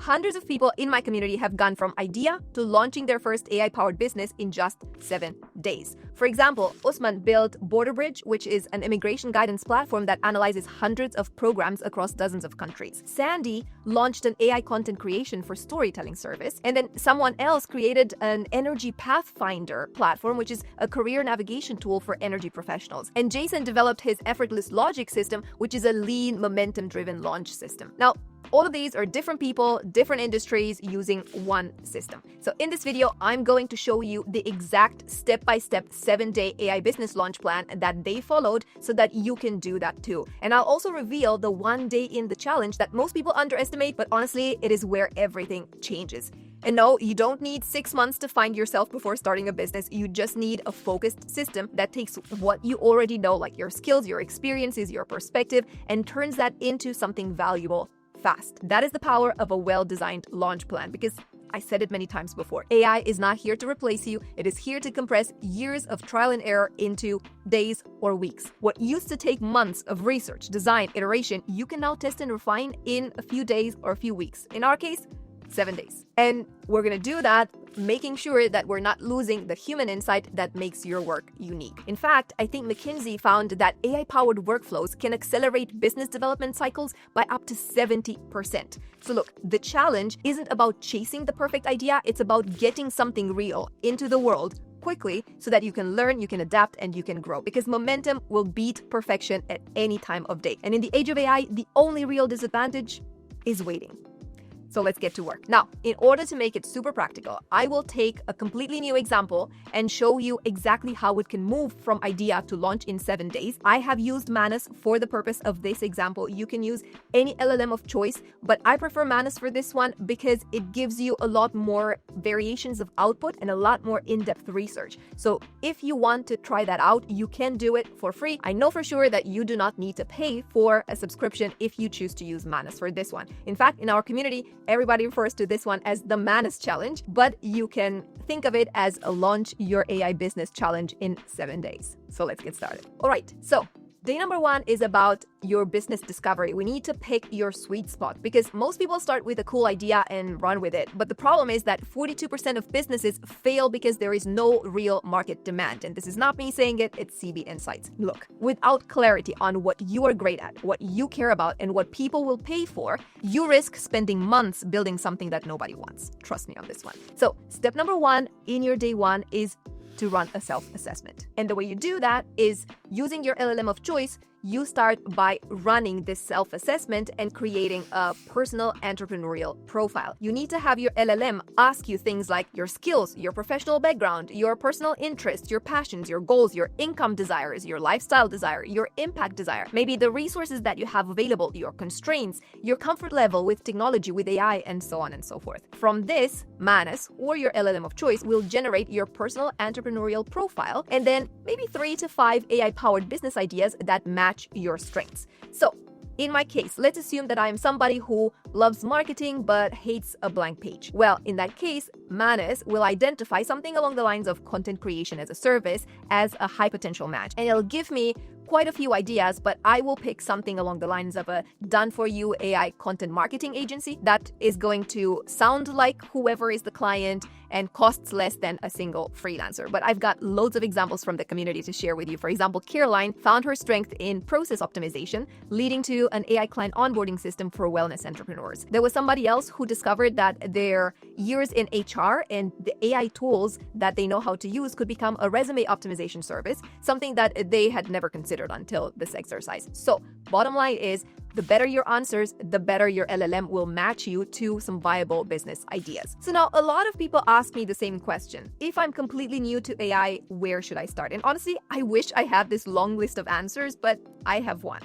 hundreds of people in my community have gone from idea to launching their first AI-powered business in just 7 days. For example, Usman built Border Bridge, which is an immigration guidance platform that analyzes hundreds of programs across dozens of countries. Sandy launched an AI content creation for storytelling service, and then someone else created an energy pathfinder platform, which is a career navigation tool for energy professionals. And Jason developed his effortless logic system, which is a lean, momentum-driven launch system. Now, all of these are different people, different industries using one system. So in this video, I'm going to show you the exact step-by-step 7-day AI business launch plan that they followed so that you can do that too. And I'll also reveal the 1 day in the challenge that most people underestimate, but honestly, it is where everything changes. And no, you don't need 6 months to find yourself before starting a business. You just need a focused system that takes what you already know, like your skills, your experiences, your perspective, and turns that into something valuable fast. That is the power of a well-designed launch plan, because I said it many times before. AI is not here to replace you. It is here to compress years of trial and error into days or weeks. What used to take months of research, design, iteration, you can now test and refine in a few days or a few weeks. In our case, 7 days. And we're going to do that making sure that we're not losing the human insight that makes your work unique. In fact, I think McKinsey found that AI-powered workflows can accelerate business development cycles by up to 70%. So look, the challenge isn't about chasing the perfect idea, it's about getting something real into the world quickly so that you can learn, you can adapt, and you can grow. Because momentum will beat perfection at any time of day. And in the age of AI, the only real disadvantage is waiting. So let's get to work. Now, in order to make it super practical, I will take a completely new example and show you exactly how it can move from idea to launch in 7 days. I have used Manus for the purpose of this example. You can use any LLM of choice, but I prefer Manus for this one because it gives you a lot more variations of output and a lot more in-depth research. So if you want to try that out, you can do it for free. I know for sure that you do not need to pay for a subscription if you choose to use Manus for this one. In fact, in our community, everybody refers to this one as the Manus Challenge, but you can think of it as a Launch Your AI Business Challenge in 7 days. So let's get started. All right, so day number 1 is about your business discovery. We need to pick your sweet spot because most people start with a cool idea and run with it. But the problem is that 42% of businesses fail because there is no real market demand. And this is not me saying it, it's CB Insights. Look, without clarity on what you are great at, what you care about, and what people will pay for, you risk spending months building something that nobody wants. Trust me on this one. So step number 1 in your day 1 is to run a self-assessment. And the way you do that is using your LLM of choice. You start by running this self-assessment and creating a personal entrepreneurial profile. You need to have your LLM ask you things like your skills, your professional background, your personal interests, your passions, your goals, your income desires, your lifestyle desire, your impact desire, maybe the resources that you have available, your constraints, your comfort level with technology, with AI, and so on and so forth. From this, Manus or your LLM of choice will generate your personal entrepreneurial profile and then maybe 3 to 5 AI-powered business ideas that match your strengths. So in my case, let's assume that I am somebody who loves marketing but hates a blank page. Well, in that case, Manus will identify something along the lines of content creation as a service as a high potential match. And it'll give me quite a few ideas, but I will pick something along the lines of a done-for-you AI content marketing agency that is going to sound like whoever is the client and costs less than a single freelancer. But I've got loads of examples from the community to share with you. For example, Caroline found her strength in process optimization, leading to an AI client onboarding system for wellness entrepreneurs. There was somebody else who discovered that their years in HR and the AI tools that they know how to use could become a resume optimization service, something that they had never considered until this exercise. So bottom line is, the better your answers, the better your LLM will match you to some viable business ideas. So now a lot of people ask me the same question. If I'm completely new to AI, where should I start? And honestly, I wish I had this long list of answers, but I have one.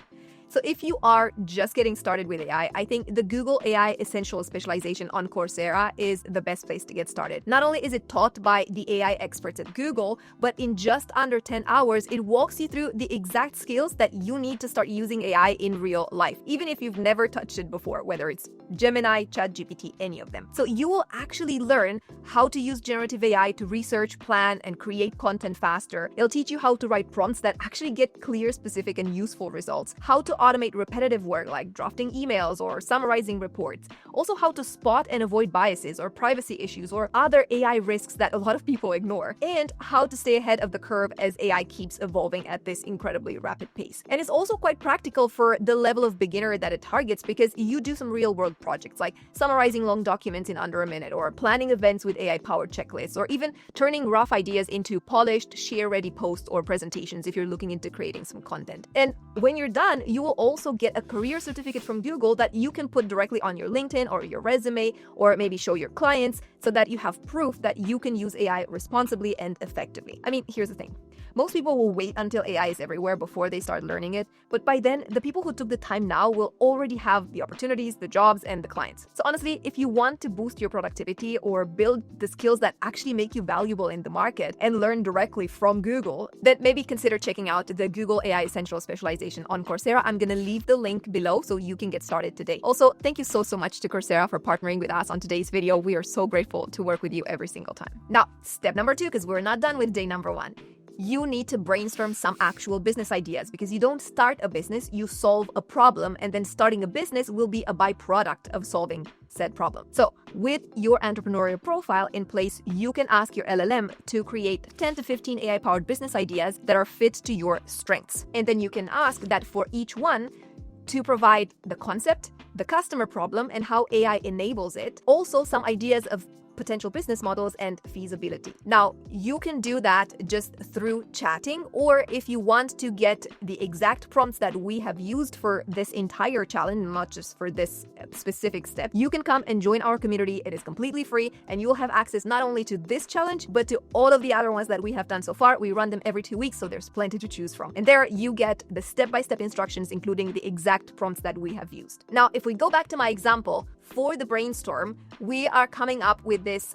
So if you are just getting started with AI, I think the Google AI Essential Specialization on Coursera is the best place to get started. Not only is it taught by the AI experts at Google, but in just under 10 hours, it walks you through the exact skills that you need to start using AI in real life, even if you've never touched it before, whether it's Gemini, ChatGPT, any of them. So you will actually learn how to use generative AI to research, plan, and create content faster. It'll teach you how to write prompts that actually get clear, specific, and useful results, how to automate repetitive work like drafting emails or summarizing reports. Also, how to spot and avoid biases or privacy issues or other AI risks that a lot of people ignore. And how to stay ahead of the curve as AI keeps evolving at this incredibly rapid pace. And it's also quite practical for the level of beginner that it targets because you do some real-world projects like summarizing long documents in under a minute or planning events with AI-powered checklists or even turning rough ideas into polished, share-ready posts or presentations if you're looking into creating some content. And when you're done, you will also get a career certificate from Google that you can put directly on your LinkedIn or your resume or maybe show your clients so that you have proof that you can use AI responsibly and effectively. I mean, here's the thing. Most people will wait until AI is everywhere before they start learning it, but by then, the people who took the time now will already have the opportunities, the jobs, and the clients. So honestly, if you want to boost your productivity or build the skills that actually make you valuable in the market and learn directly from Google, then maybe consider checking out the Google AI Essential Specialization on Coursera. I'm going to leave the link below so you can get started today. Also, thank you so much to Coursera for partnering with us on today's video. We are so grateful to work with you every single time. Now, step number 2, because we're not done with day number 1. You need to brainstorm some actual business ideas because you don't start a business, you solve a problem, and then starting a business will be a byproduct of solving said problem. So with your entrepreneurial profile in place, you can ask your LLM to create 10 to 15 AI-powered business ideas that are fit to your strengths. And then you can ask that for each one to provide the concept, the customer problem, and how AI enables it. Also, some ideas of potential business models and feasibility. Now, you can do that just through chatting, or if you want to get the exact prompts that we have used for this entire challenge, not just for this specific step, you can come and join our community. It is completely free, and you will have access not only to this challenge, but to all of the other ones that we have done so far. We run them every 2 weeks, so there's plenty to choose from. And there you get the step-by-step instructions, including the exact prompts that we have used. Now, if we go back to my example, for the brainstorm, we are coming up with this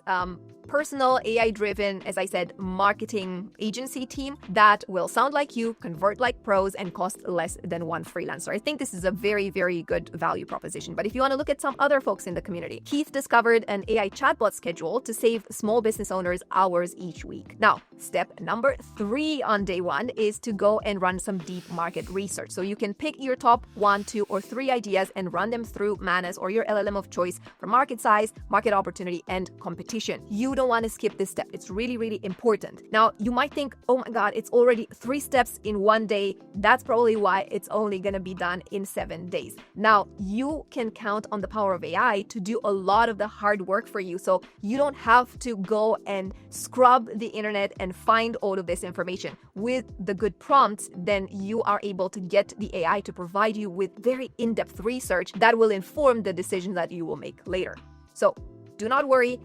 personal AI-driven, as I said, marketing agency team that will sound like you, convert like pros, and cost less than one freelancer. I think this is a very, very good value proposition. But if you want to look at some other folks in the community, Keith discovered an AI chatbot schedule to save small business owners hours each week. Now, step number 3 on day 1 is to go and run some deep market research. So you can pick your top 1, 2, or 3 ideas and run them through Manus or your LLM of choice for market size, market opportunity, and competition. You don't want to skip this step. It's really, really important. Now, you might think, oh my God, it's already 3 steps in 1 day. That's probably why it's only going to be done in 7 days. Now, you can count on the power of AI to do a lot of the hard work for you. So you don't have to go and scrub the internet and find all of this information. With the good prompts, then you are able to get the AI to provide you with very in-depth research that will inform the decisions that you will make later. So do not worry.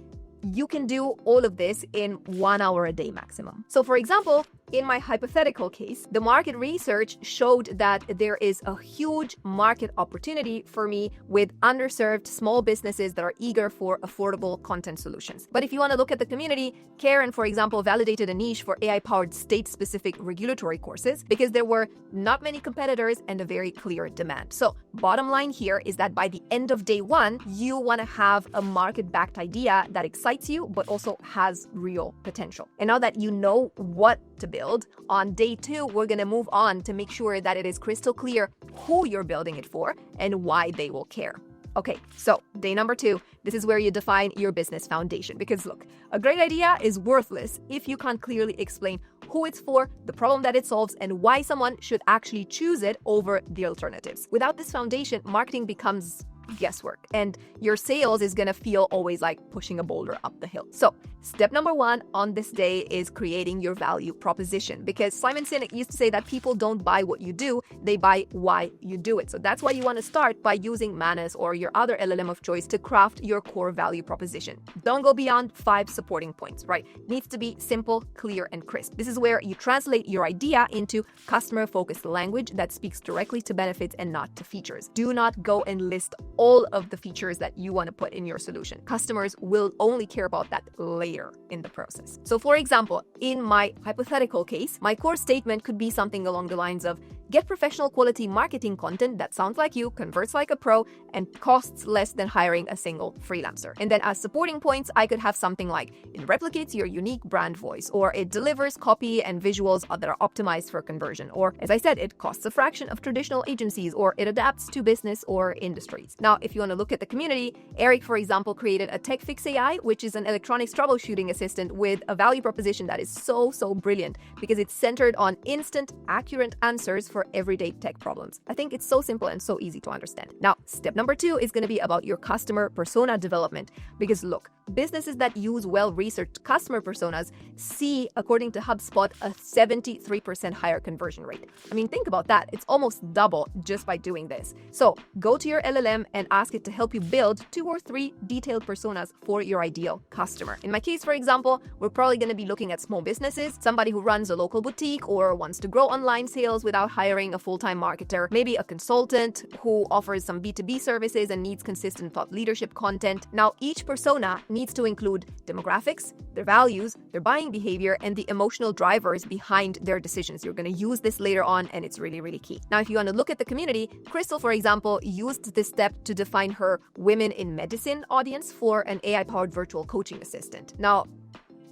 You can do all of this in 1 hour a day maximum. So for example, in my hypothetical case, the market research showed that there is a huge market opportunity for me with underserved small businesses that are eager for affordable content solutions. But if you want to look at the community, Karen, for example, validated a niche for AI-powered state-specific regulatory courses because there were not many competitors and a very clear demand. So bottom line here is that by the end of day 1, you want to have a market-backed idea that excites you, but also has real potential. And now that you know what to build, on day 2, we're going to move on to make sure that it is crystal clear who you're building it for and why they will care. Okay, so day number 2, this is where you define your business foundation. Because look, a great idea is worthless if you can't clearly explain who it's for, the problem that it solves, and why someone should actually choose it over the alternatives. Without this foundation, marketing becomes guesswork, and your sales is gonna feel always like pushing a boulder up the hill. So step number 1 on this day is creating your value proposition, because Simon Sinek used to say that people don't buy what you do, they buy why you do it. So that's why you want to start by using Manus or your other LLM of choice to craft your core value proposition. Don't go beyond 5 supporting points, right? It needs to be simple, clear, and crisp. This is where you translate your idea into customer-focused language that speaks directly to benefits and not to features. Do not go and list all of the features that you want to put in your solution. Customers will only care about that later in the process. So for example, in my hypothetical case, my core statement could be something along the lines of, Get professional quality marketing content that sounds like you, converts like a pro, and costs less than hiring a single freelancer. And then as supporting points, I could have something like it replicates your unique brand voice, or it delivers copy and visuals that are optimized for conversion, or as I said, it costs a fraction of traditional agencies, or it adapts to business or industries. Now, if you want to look at the community, Eric, for example, created a Tech Fix AI, which is an electronics troubleshooting assistant with a value proposition that is so brilliant because it's centered on instant, accurate answers for everyday tech problems. I think it's so simple and so easy to understand. Now, step number 2 is going to be about your customer persona development, because look, businesses that use well-researched customer personas see, according to HubSpot, a 73% higher conversion rate. I mean, think about that. It's almost double just by doing this. So go to your LLM and ask it to help you build 2 or 3 detailed personas for your ideal customer. In my case, for example, we're probably going to be looking at small businesses, somebody who runs a local boutique or wants to grow online sales without hiring a full-time marketer, maybe a consultant who offers some B2B services and needs consistent thought leadership content. Now, each persona needs to include demographics, their values, their buying behavior, and the emotional drivers behind their decisions. You're going to use this later on, and it's really key. Now, if you want to look at the community, Crystal, for example, used this step to define her women in medicine audience for an AI-powered virtual coaching assistant. Now,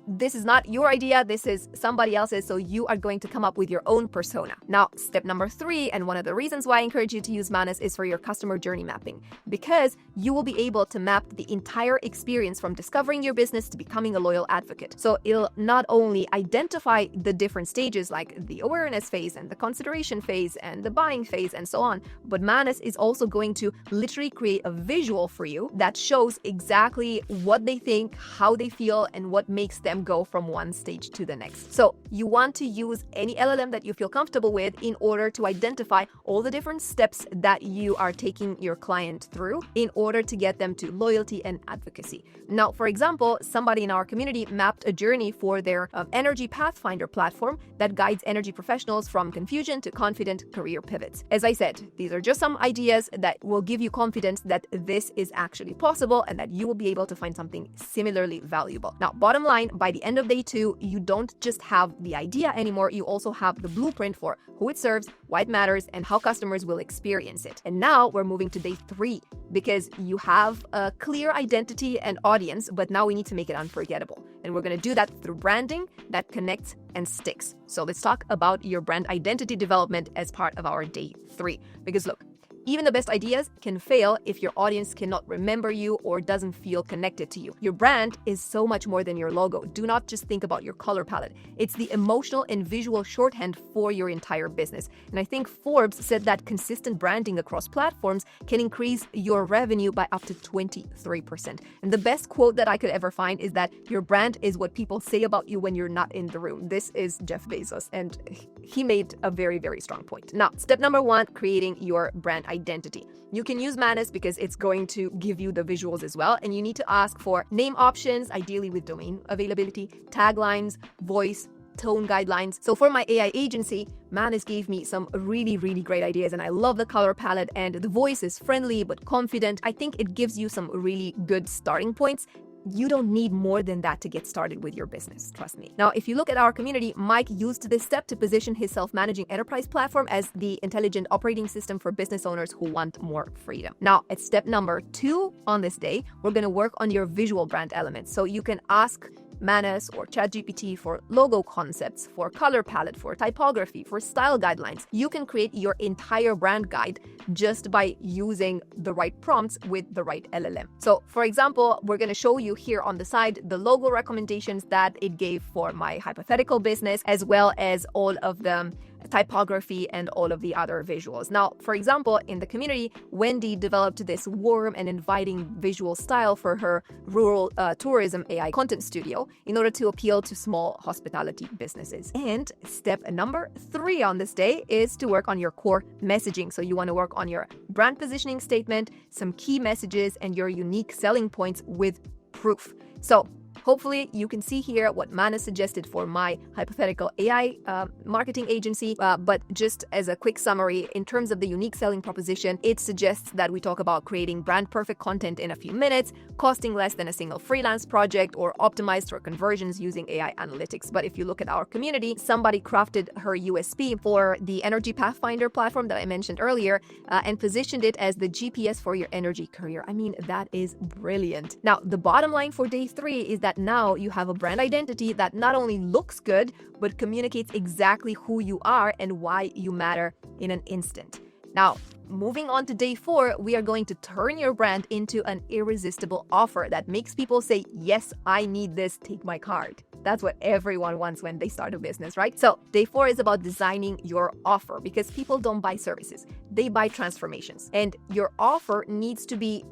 this is not your idea, this is somebody else's, so you are going to come up with your own persona. Now, step number 3, and one of the reasons why I encourage you to use Manus, is for your customer journey mapping, because you will be able to map the entire experience from discovering your business to becoming a loyal advocate. So it'll not only identify the different stages like the awareness phase and the consideration phase and the buying phase and so on, but Manus is also going to literally create a visual for you that shows exactly what they think, how they feel, and what makes them go from one stage to the next. So you want to use any LLM that you feel comfortable with in order to identify all the different steps that you are taking your client through in order to get them to loyalty and advocacy. Now, for example, somebody in our community mapped a journey for their Energy Pathfinder platform that guides energy professionals from confusion to confident career pivots. As I said, these are just some ideas that will give you confidence that this is actually possible and that you will be able to find something similarly valuable. Now, bottom line, by the end of day 2, you don't just have the idea anymore, you also have the blueprint for who it serves, why it matters, and how customers will experience it. And now we're moving to day 3 because you have a clear identity and audience, but now we need to make it unforgettable. And we're going to do that through branding that connects and sticks. So let's talk about your brand identity development as part of our day 3. Because look, even the best ideas can fail if your audience cannot remember you or doesn't feel connected to you. Your brand is so much more than your logo. Do not just think about your color palette. It's the emotional and visual shorthand for your entire business. And I think Forbes said that consistent branding across platforms can increase your revenue by up to 23%. And the best quote that I could ever find is that your brand is what people say about you when you're not in the room. This is Jeff Bezos, and he made a very strong point. Now, step number 1, creating your brand identity. You can use Manus because it's going to give you the visuals as well, and you need to ask for name options, ideally with domain availability, taglines, voice, tone guidelines. So for my AI agency, Manus gave me some really great ideas, and I love the color palette, and the voice is friendly but confident. I think it gives you some really good starting points. You don't need more than that to get started with your business, trust me. Now, if you look at our community, Mike used this step to position his self-managing enterprise platform as the intelligent operating system for business owners who want more freedom. Now, at step number 2 on this day, we're going to work on your visual brand elements. So you can ask Manus or ChatGPT for logo concepts, for color palette, for typography, for style guidelines. You can create your entire brand guide just by using the right prompts with the right LLM. So, for example, we're going to show you here on the side the logo recommendations that it gave for my hypothetical business, as well as all of the typography and all of the other visuals. Now, for example, in the community, Wendy developed this warm and inviting visual style for her rural tourism AI content studio in order to appeal to small hospitality businesses. And step number 3 on this day is to work on your core messaging. So you want to work on your brand positioning statement, some key messages, and your unique selling points with proof. So hopefully you can see here what Manas suggested for my hypothetical AI marketing agency. But just as a quick summary, in terms of the unique selling proposition, it suggests that we talk about creating brand perfect content in a few minutes, costing less than a single freelance project, or optimized for conversions using AI analytics. But if you look at our community, somebody crafted her USP for the Energy Pathfinder platform that I mentioned earlier and positioned it as the GPS for your energy career. I mean, that is brilliant. Now, the bottom line for day 3 is that now you have a brand identity that not only looks good, but communicates exactly who you are and why you matter in an instant. Now, moving on to day 4, we are going to turn your brand into an irresistible offer that makes people say, yes, I need this, take my card. That's what everyone wants when they start a business, right? So day 4 is about designing your offer, because people don't buy services, they buy transformations. And your offer needs to be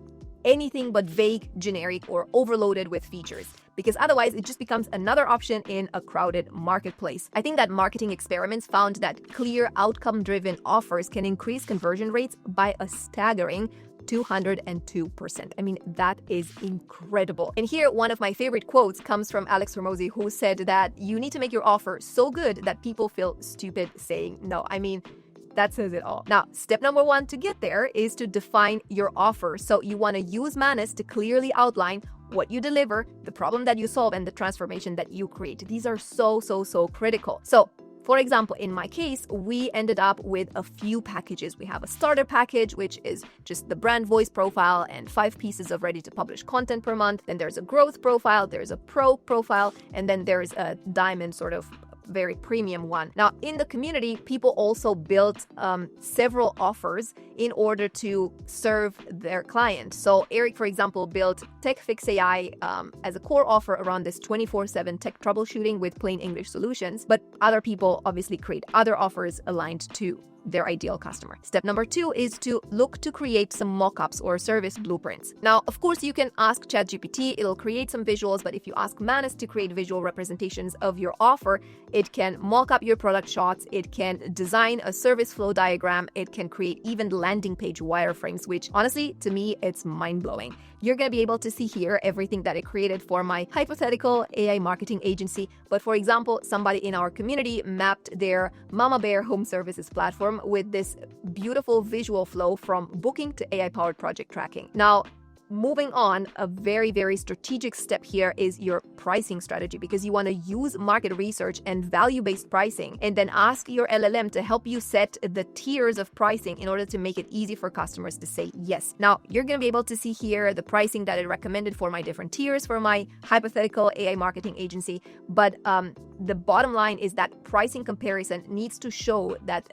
anything but vague, generic, or overloaded with features, because otherwise it just becomes another option in a crowded marketplace. I think that marketing experiments found that clear, outcome-driven offers can increase conversion rates by a staggering 202%. I mean, that is incredible. And here, one of my favorite quotes comes from Alex Hormozi, who said that you need to make your offer so good that people feel stupid saying no. I mean, that says it all. Now, step number 1 to get there is to define your offer. So you want to use Manas to clearly outline what you deliver, the problem that you solve, and the transformation that you create. These are so critical. So, for example, in my case, we ended up with a few packages. We have a starter package, which is just the brand voice profile and 5 pieces of ready-to-publish content per month. Then there's a growth profile, there's a pro profile, and then there's a diamond sort of very premium one. Now, in the community, people also built several offers in order to serve their clients. So Eric, for example, built Tech Fix AI as a core offer around this 24/7 tech troubleshooting with plain English solutions. But other people obviously create other offers aligned to their ideal customer. Step number 2 is to look to create some mockups or service blueprints. Now, of course, you can ask ChatGPT, it'll create some visuals, but if you ask Manas to create visual representations of your offer, it can mock up your product shots, it can design a service flow diagram, it can create even landing page wireframes, which honestly, to me, it's mind-blowing. You're going to be able to see here everything that I created for my hypothetical AI marketing agency. But for example, somebody in our community mapped their Mama Bear home services platform with this beautiful visual flow from booking to AI-powered project tracking. Now, moving on, a very strategic step here is your pricing strategy, because you want to use market research and value-based pricing and then ask your LLM to help you set the tiers of pricing in order to make it easy for customers to say yes. Now, you're going to be able to see here the pricing that I recommended for my different tiers for my hypothetical AI marketing agency. But the bottom line is that pricing comparison needs to show that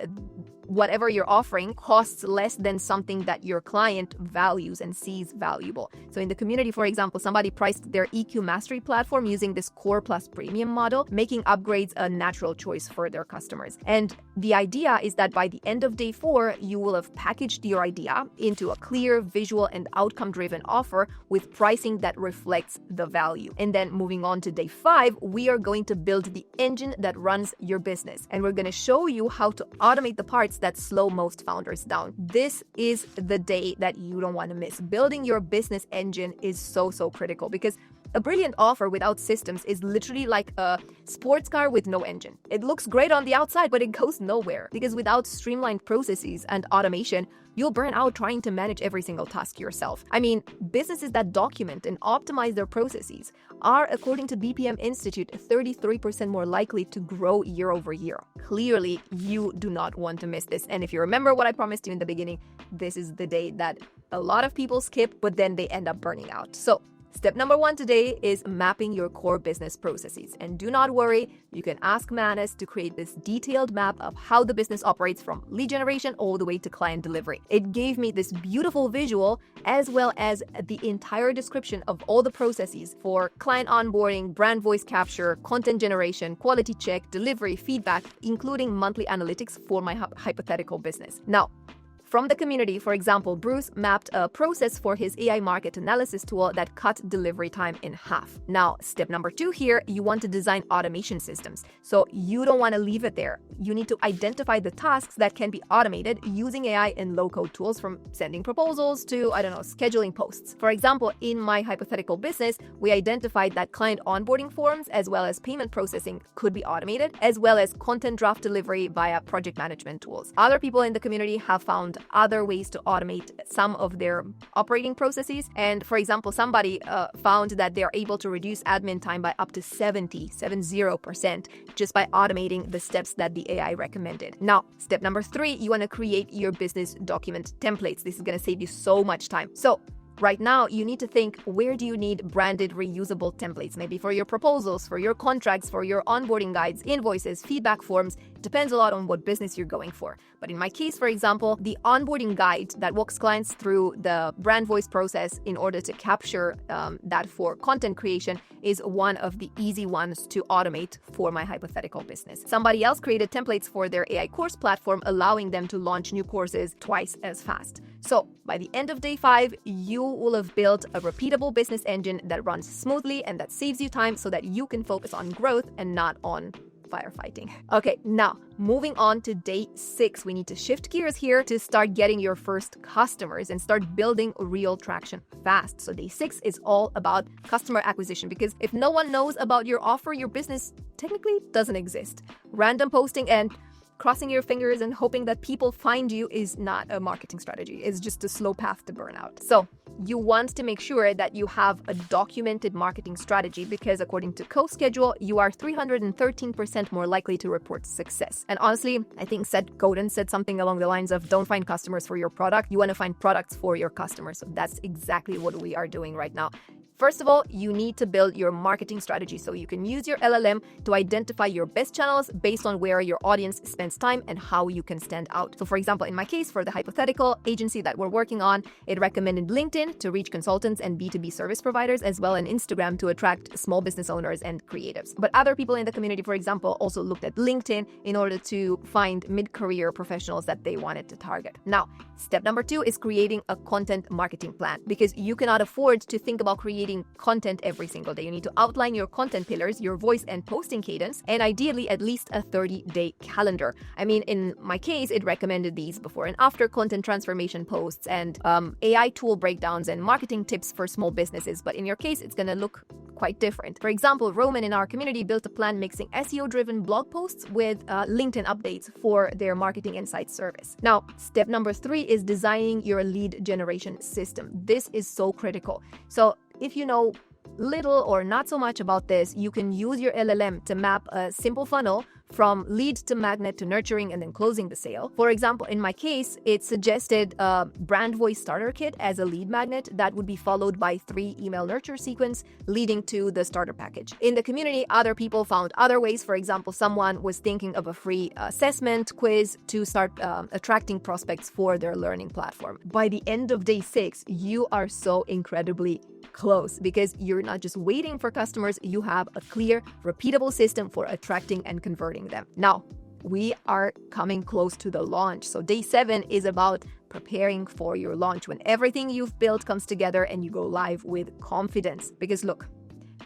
whatever you're offering costs less than something that your client values and sees valuable. So in the community, for example, somebody priced their EQ Mastery platform using this Core Plus Premium model, making upgrades a natural choice for their customers. And the idea is that by the end of day 4, you will have packaged your idea into a clear, visual, and outcome-driven offer with pricing that reflects the value. And then moving on to day 5, we are going to build the engine that runs your business. And we're going to show you how to automate the parts that slow most founders down. This is the day that you don't want to miss. Building your business engine is so critical, because a brilliant offer without systems is literally like a sports car with no engine. It looks great on the outside, but it goes nowhere, because without streamlined processes and automation, you'll burn out trying to manage every single task yourself. I mean, businesses that document and optimize their processes are, according to BPM Institute, 33% more likely to grow year over year. Clearly, you do not want to miss this. And if you remember what I promised you in the beginning, this is the day that a lot of people skip, but then they end up burning out. So, step number 1 today is mapping your core business processes. And do not worry, you can ask Manas to create this detailed map of how the business operates from lead generation all the way to client delivery. It gave me this beautiful visual as well as the entire description of all the processes for client onboarding, brand voice capture, content generation, quality check, delivery, feedback, including monthly analytics for my hypothetical business. Now, from the community. For example, Bruce mapped a process for his AI market analysis tool that cut delivery time in half. Now, step number 2 here, you want to design automation systems. So you don't want to leave it there. You need to identify the tasks that can be automated using AI and low-code tools, from sending proposals to, scheduling posts. For example, in my hypothetical business, we identified that client onboarding forms as well as payment processing could be automated, as well as content draft delivery via project management tools. Other people in the community have found other ways to automate some of their operating processes. And for example, somebody found that they're able to reduce admin time by up to 70% just by automating the steps that the AI recommended. Now, step number 3, you want to create your business document templates. This is going to save you so much time. So right now, you need to think, where do you need branded reusable templates? Maybe for your proposals, for your contracts, for your onboarding guides, invoices, feedback forms. It depends a lot on what business you're going for. But in my case, for example, the onboarding guide that walks clients through the brand voice process in order to capture that for content creation is one of the easy ones to automate for my hypothetical business. Somebody else created templates for their AI course platform, allowing them to launch new courses twice as fast. So by the end of day 5, you will have built a repeatable business engine that runs smoothly and that saves you time so that you can focus on growth and not on firefighting. Okay, now moving on to day 6, we need to shift gears here to start getting your first customers and start building real traction fast. So day 6 is all about customer acquisition, because if no one knows about your offer, your business technically doesn't exist. Random posting and crossing your fingers and hoping that people find you is not a marketing strategy. It's just a slow path to burnout. So you want to make sure that you have a documented marketing strategy, because according to CoSchedule, you are 313% more likely to report success. And honestly, I think Seth Godin said something along the lines of, don't find customers for your product, you want to find products for your customers. So that's exactly what we are doing right now. First of all, you need to build your marketing strategy so you can use your LLM to identify your best channels based on where your audience spends time and how you can stand out. So for example, in my case, for the hypothetical agency that we're working on, it recommended LinkedIn to reach consultants and B2B service providers, as well as Instagram to attract small business owners and creatives. But other people in the community, for example, also looked at LinkedIn in order to find mid-career professionals that they wanted to target. Now, step number 2 is creating a content marketing plan, because you cannot afford to think about creating content every single day. You need to outline your content pillars, your voice and posting cadence, and ideally at least a 30-day calendar. I mean, in my case, it recommended these before and after content transformation posts and AI tool breakdowns and marketing tips for small businesses. But in your case, it's going to look quite different. For example, Roman in our community built a plan mixing SEO-driven blog posts with LinkedIn updates for their marketing insights service. Now, step number 3 is designing your lead generation system. This is so critical. So if you know little or not so much about this, you can use your LLM to map a simple funnel from lead to magnet to nurturing and then closing the sale. For example, in my case, it suggested a brand voice starter kit as a lead magnet that would be followed by 3 email nurture sequence leading to the starter package. In the community, other people found other ways. For example, someone was thinking of a free assessment quiz to start attracting prospects for their learning platform. By the end of day 6, you are so incredibly close, because you're not just waiting for customers, you have a clear, repeatable system for attracting and converting them. Now, we are coming close to the launch. So day 7 is about preparing for your launch, when everything you've built comes together and you go live with confidence. Because look,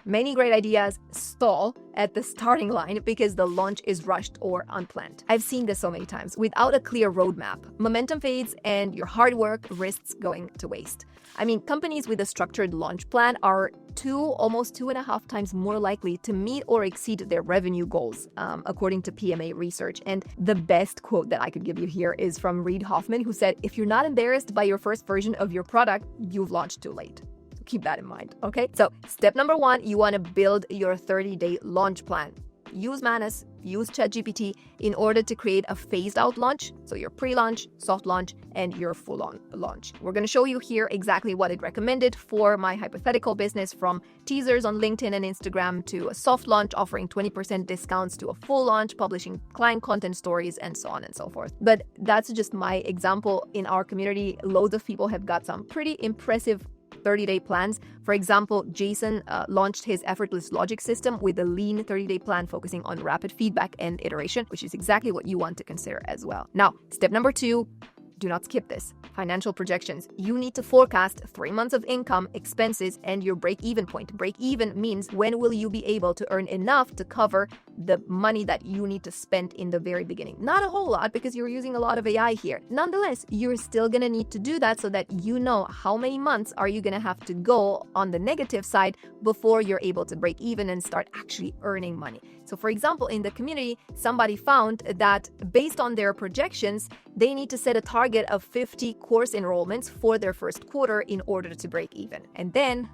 many great ideas stall at the starting line because the launch is rushed or unplanned. I've seen this so many times. Without a clear roadmap, momentum fades and your hard work risks going to waste. I mean, companies with a structured launch plan are almost 2.5 times more likely to meet or exceed their revenue goals, according to PMA research. And the best quote that I could give you here is from Reid Hoffman, who said, "If you're not embarrassed by your first version of your product, you've launched too late." Keep that in mind, okay? So step number 1, you want to build your 30-day launch plan. Use Manus, use ChatGPT in order to create a phased out launch. So your pre-launch, soft launch, and your full-on launch. We're going to show you here exactly what it recommended for my hypothetical business, from teasers on LinkedIn and Instagram to a soft launch offering 20% discounts to a full launch publishing client content stories and so on and so forth. But that's just my example. In our community, loads of people have got some pretty impressive 30-day plans. For example, Jason launched his effortless logic system with a lean 30-day plan focusing on rapid feedback and iteration, which is exactly what you want to consider as well. Now, step number 2, do not skip this. Financial projections. You need to forecast 3 months of income, expenses, and your break-even point. Break-even means when will you be able to earn enough to cover the money that you need to spend in the very beginning. Not a whole lot because you're using a lot of AI here. Nonetheless, you're still going to need to do that so that you know how many months are you going to have to go on the negative side before you're able to break even and start actually earning money. So for example, in the community, somebody found that based on their projections, they need to set a target of 50 course enrollments for their first quarter in order to break even. And then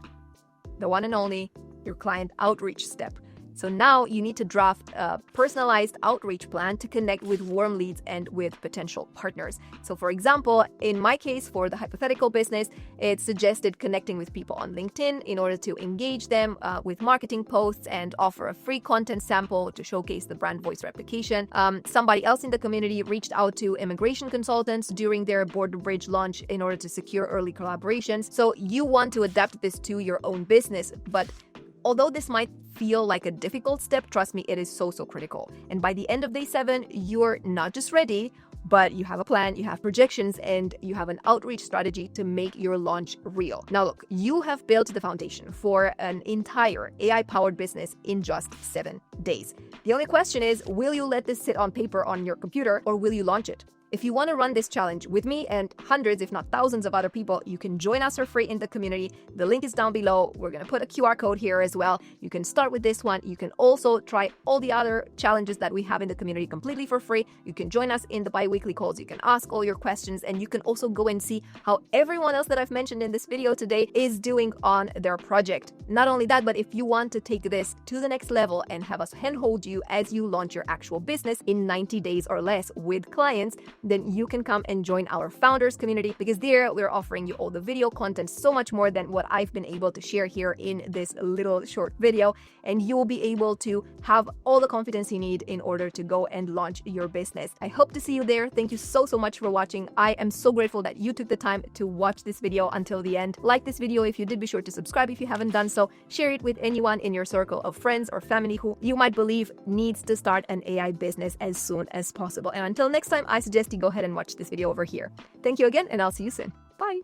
the one and only, your client outreach step. So now you need to draft a personalized outreach plan to connect with warm leads and with potential partners. So for example, in my case, for the hypothetical business, it suggested connecting with people on LinkedIn in order to engage them with marketing posts and offer a free content sample to showcase the brand voice replication. Somebody else in the community reached out to immigration consultants during their Border Bridge launch in order to secure early collaborations. So you want to adapt this to your own business, but although this might feel like a difficult step, trust me, it is so critical. And by the end of day 7, you're not just ready, but you have a plan, you have projections, and you have an outreach strategy to make your launch real. Now look, you have built the foundation for an entire AI-powered business in just 7 days. The only question is, will you let this sit on paper on your computer or will you launch it? If you want to run this challenge with me and hundreds, if not thousands of other people, you can join us for free in the community. The link is down below. We're going to put a QR code here as well. You can start with this one. You can also try all the other challenges that we have in the community completely for free. You can join us in the bi-weekly calls. You can ask all your questions, and you can also go and see how everyone else that I've mentioned in this video today is doing on their project. Not only that, but if you want to take this to the next level and have us handhold you as you launch your actual business in 90 days or less with clients, then you can come and join our founders community, because there we're offering you all the video content, so much more than what I've been able to share here in this little short video. And you will be able to have all the confidence you need in order to go and launch your business. I hope to see you there. Thank you so much for watching. I am so grateful that you took the time to watch this video until the end. Like this video if you did, be sure to subscribe if you haven't done so. Share it with anyone in your circle of friends or family who you might believe needs to start an AI business as soon as possible. And until next time, I suggest you go ahead and watch this video over here. Thank you again, and I'll see you soon. Bye.